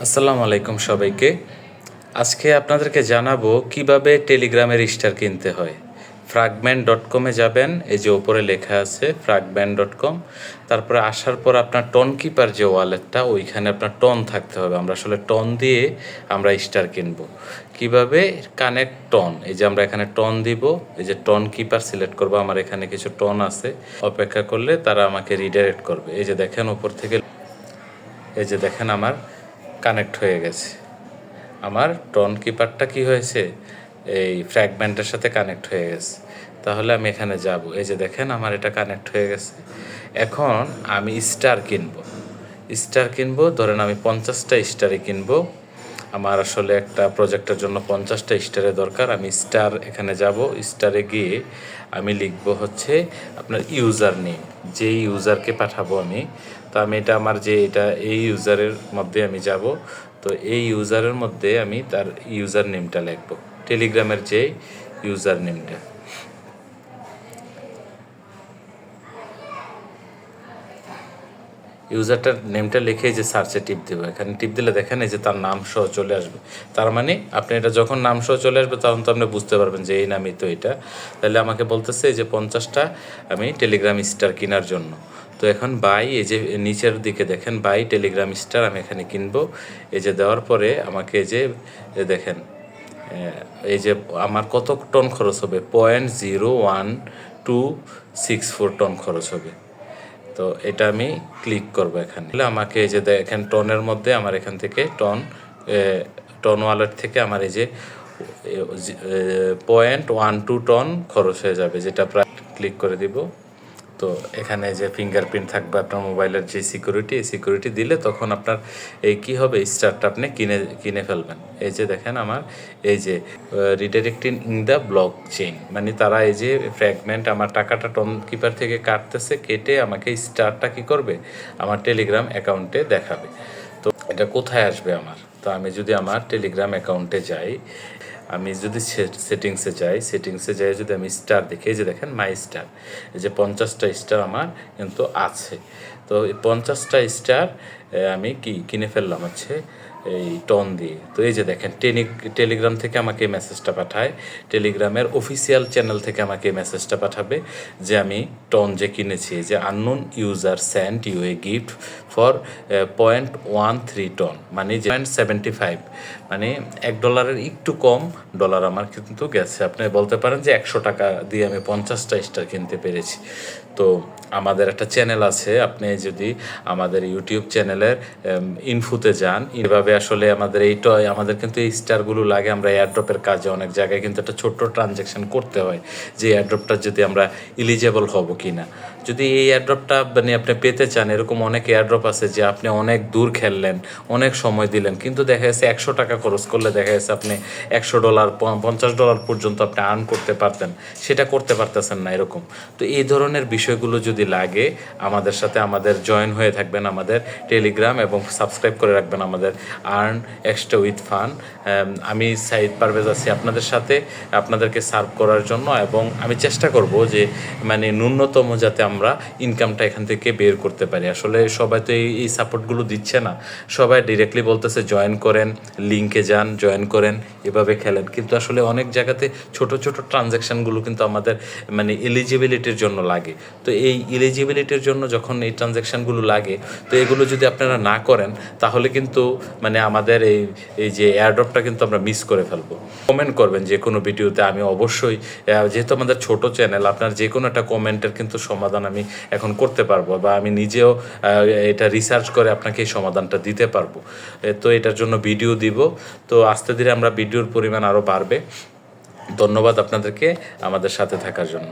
আসসালামু আলাইকুম সবাইকে। আজকে আপনাদেরকে জানাবো কিভাবে টেলিগ্রামের স্টার কিনতে হয়। fragment.com এ যাবেন, এই যে উপরে লেখা আছে fragment.com। তারপরে আসার পর আপনার টন কিপার যে ওয়ালেটটা, ওইখানে আপনার টন থাকতে হবে। আমরা আসলে টন দিয়ে আমরা স্টার কিনবো। কিভাবে কানেক্ট টন, এই যে আমরা এখানে টন দিব, এই যে টন কিপার সিলেক্ট করবো। আমার এখানে কিছু টন আছে, অপেক্ষা করলে তারা আমাকে রিডাইরেক্ট করবে। এই যে দেখেন উপর থেকে, এই যে দেখেন আমার কানেক্ট হয়ে গেছে। আমার টন কিপারটা কি হয়েছে, এই ফ্র্যাগমেন্টের সাথে কানেক্ট হয়ে গেছে। তাহলে আমি এখানে যাব, এই যে দেখেন আমার এটা কানেক্ট হয়ে গেছে। এখন আমি স্টার কিনবো। স্টার কিনবো, ধরেন আমি 50টা স্টারই কিনবো। আমার আসলে একটা প্রজেক্টের জন্য 50টা স্টারের দরকার। আমি স্টার এখানে যাব, স্টারে গিয়ে আমি লিখবো হচ্ছে আপনার ইউজার নেম, যেই ইউজারকে পাঠাবো আমি। তো আমি এটা আমার যে এটা এই ইউজারের মধ্যে আমি যাব। তো এই ইউজারের মধ্যে আমি তার ইউজার নেমটা লিখবো, টেলিগ্রামের যে ইউজার নেমটা। ইউজারটার নেমটা লিখে যে সার্চে টিপ দেবো, এখানে টিপ দিলে দেখেন এই যে তার নাম সহ চলে আসবে। তার মানে আপনি এটা যখন নাম সহ চলে আসবে তখন তো আপনি বুঝতে পারবেন যে এই নামই তো এটা। তাহলে আমাকে বলতেছে এই যে 50টা আমি টেলিগ্রাম স্টার কেনার জন্য। তো এখন বাই, এই যে নিচের দিকে দেখেন বাই টেলিগ্রাম স্টার, আমি এখানে কিনবো। এই যে দেওয়ার পরে আমাকে এই যে দেখেন এই যে আমার কত টন খরচ হবে, 0.01264 টন খরচ হবে। তো এটা আমি ক্লিক করবো এখানে। আমাকে এই যে দেখেন টনের মধ্যে আমার এখান থেকে টন ওয়ালেট থেকে আমার এই যে 0.12 টন খরচ হয়ে যাবে, যেটা প্রায় ক্লিক করে দিব। তো এখানে যে ফিঙ্গারপ্রিন্ট থাকবে আপনার মোবাইলের যে সিকিউরিটি, এই সিকিউরিটি দিলে তখন আপনার এই কী হবে, স্টারটা আপনি কিনে ফেলবেন। এই যে দেখেন আমার এই যে redirecting in the block chain, মানে তারা এই যে ফ্র্যাগমেন্ট আমার টাকাটা টন কিপার থেকে কাটতেছে, কেটে আমাকে স্টারটা কী করবে, আমার টেলিগ্রাম অ্যাকাউন্টে দেখাবে। তো এটা কোথায় আসবে আমার, তো আমি যদি আমার টেলিগ্রাম অ্যাকাউন্টে যাই, আমি যদি সেটিংসে যাই যদি আমি স্টার দেখি, এই যে দেখেন মাই স্টার, এই যে 50টা স্টার আমার কিন্তু আছে। তো এই 50টা স্টার আমি কিনে ফেললাম হচ্ছে এই টন দিয়ে। তো এই যে দেখেন টেলিগ্রাম থেকে আমাকে মেসেজটা পাঠায়, টেলিগ্রামের অফিসিয়াল চ্যানেল থেকে আমাকে মেসেজটা পাঠাবে যে আমি টন যে কিনেছি, যে unknown user sent you a gift for 0.13 ton, মানে 0.75, মানে $1 একটু কম ডলার আমার কিন্তু গেছে। আপনি বলতে পারেন যে 100 টাকা দিয়ে আমি 50টা স্টার কিনতে পেরেছি। তো আমাদের একটা চ্যানেল আছে, আপনি যদি আমাদের ইউটিউব চ্যানেলের ইনফোতে যান, এভাবে আসলে আমাদের কিন্তু এই স্টারগুলো লাগে। আমরা এয়ারড্রপের কাজে অনেক জায়গায় কিন্তু একটা ছোট্ট ট্রানজ্যাকশন করতে হয়, যে এয়ারড্রপটা যদি আমরা এলিজেবল হব কি না। যদি এই এয়ারড্রপটা মানে আপনি পেতে চান, এরকম অনেক এয়ারড্রপ আছে যে আপনি অনেক দূর খেললেন, অনেক সময় দিলেন, কিন্তু দেখা যাচ্ছে 100 টাকা খরচ করলে দেখা যাচ্ছে আপনি $100 $50 পর্যন্ত আপনি আর্ন করতে পারতেন, সেটা করতে পারতেছেন না এরকম। তো এই ধরনের বিষয়গুলো যদি লাগে, আমাদের সাথে জয়েন হয়ে থাকবেন আমাদের টেলিগ্রাম, এবং সাবস্ক্রাইব করে রাখবেন আমাদের আর্ন এক্সট্রা উইথ ফান। আমি সাইদ পারভেজ আছি আপনাদের সাথে, আপনাদেরকে সার্ভ করার জন্য, এবং আমি চেষ্টা করব যে মানে ন্যূনতম যাতে আমরা ইনকামটা এখান থেকে বের করতে পারি। আসলে সবাই তো এই সাপোর্টগুলো দিচ্ছে না, সবাই ডিরেক্টলি বলতেছে জয়েন করেন, লিঙ্কে যান, জয়েন করেন, এভাবে খেলেন। কিন্তু আসলে অনেক জায়গাতে ছোট ছোট ট্রানজ্যাকশানগুলো কিন্তু আমাদের মানে এলিজিবিলিটির জন্য লাগে। তো এই এলিজিবিলিটির জন্য যখন এই ট্রানজ্যাকশানগুলো লাগে, তো এগুলো যদি আপনারা না করেন, তাহলে কিন্তু মানে আমাদের এই যে এয়ারড্রপটা কিন্তু আমরা মিস করে ফেলবো। কমেন্ট করবেন যে কোনো ভিডিওতে, আমি অবশ্যই, যেহেতু আমাদের ছোট চ্যানেল, আপনার যে কোনো একটা কমেন্টের কিন্তু সমাধান আমি এখন করতে পারবো, বা আমি নিজেও এটা রিসার্চ করে আপনাকে এই সমাধানটা দিতে পারবো। তো এটার জন্য ভিডিও দিব। তো আস্তে ধীরে আমরা ভিডিওর পরিমাণ আরও বাড়বে। ধন্যবাদ আপনাদেরকে আমাদের সাথে থাকার জন্য।